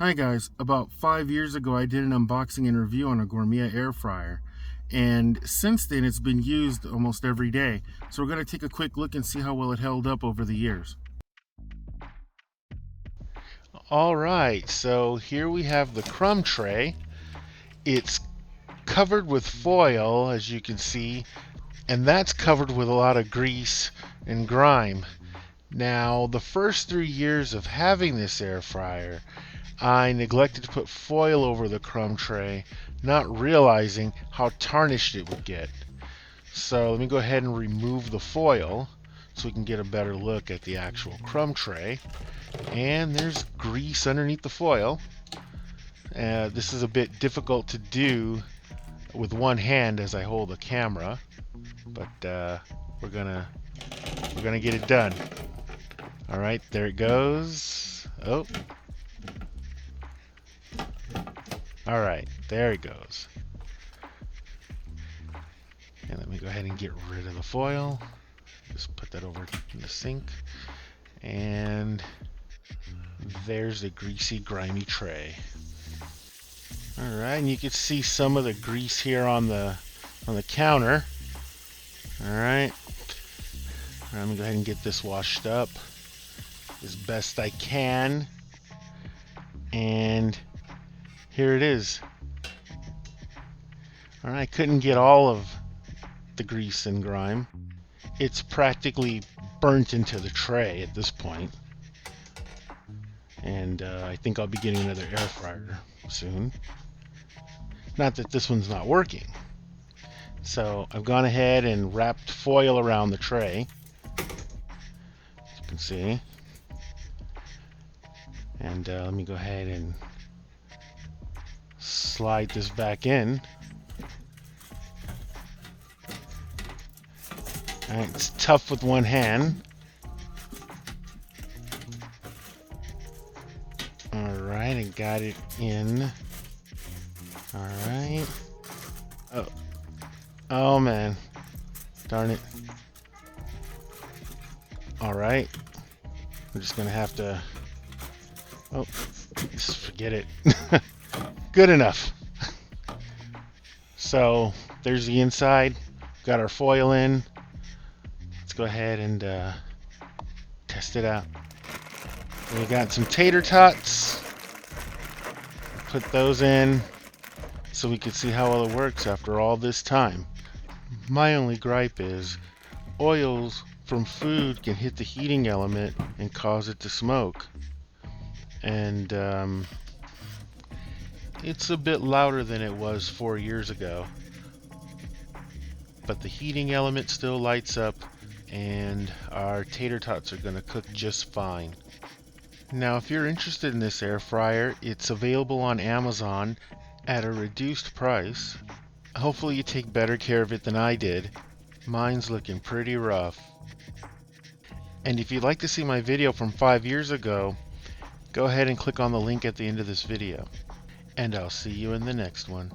Hi guys, about 5 years ago I did an unboxing and review on a Gourmia Air Fryer, and since then it's been used almost every day. So we're going to take a quick look and see how well it held up over the years. Alright, so here we have the crumb tray. It's covered with foil, as you can see, and that's covered with a lot of grease and grime. Now, the first 3 years of having this air fryer, I neglected to put foil over the crumb tray, not realizing how tarnished it would get. So let me go ahead and remove the foil so we can get a better look at the actual crumb tray. And there's grease underneath the foil. This is a bit difficult to do with one hand as I hold the camera, but we're gonna get it done. All right, there it goes. Oh, all right, there it goes. And let me go ahead and get rid of the foil. Just put that over in the sink, and there's the greasy, grimy tray. All right, and you can see some of the grease here on the counter. All right, I'm gonna go ahead and get this washed up as best I can, and here it is. All right, I couldn't get all of the grease and grime. It's practically burnt into the tray at this point, and I think I'll be getting another air fryer soon. Not that this one's not working. So I've gone ahead and wrapped foil around the tray, as you can see. And let me go ahead and slide this back in. All right, it's tough with one hand. All right, I got it in. All right. Oh man, darn it. All right, we're just gonna have to, just forget it. Good enough. So there's the inside. Got our foil in. Let's go ahead and test it out. We got some tater tots. Put those in so we can see how well it works after all this time. My only gripe is oils from food can hit the heating element and cause it to smoke. And it's a bit louder than it was 4 years ago. But the heating element still lights up, and our tater tots are going to cook just fine. Now, if you're interested in this air fryer, it's available on Amazon at a reduced price. Hopefully you take better care of it than I did. Mine's looking pretty rough. And if you'd like to see my video from 5 years ago, go ahead and click on the link at the end of this video. And I'll see you in the next one.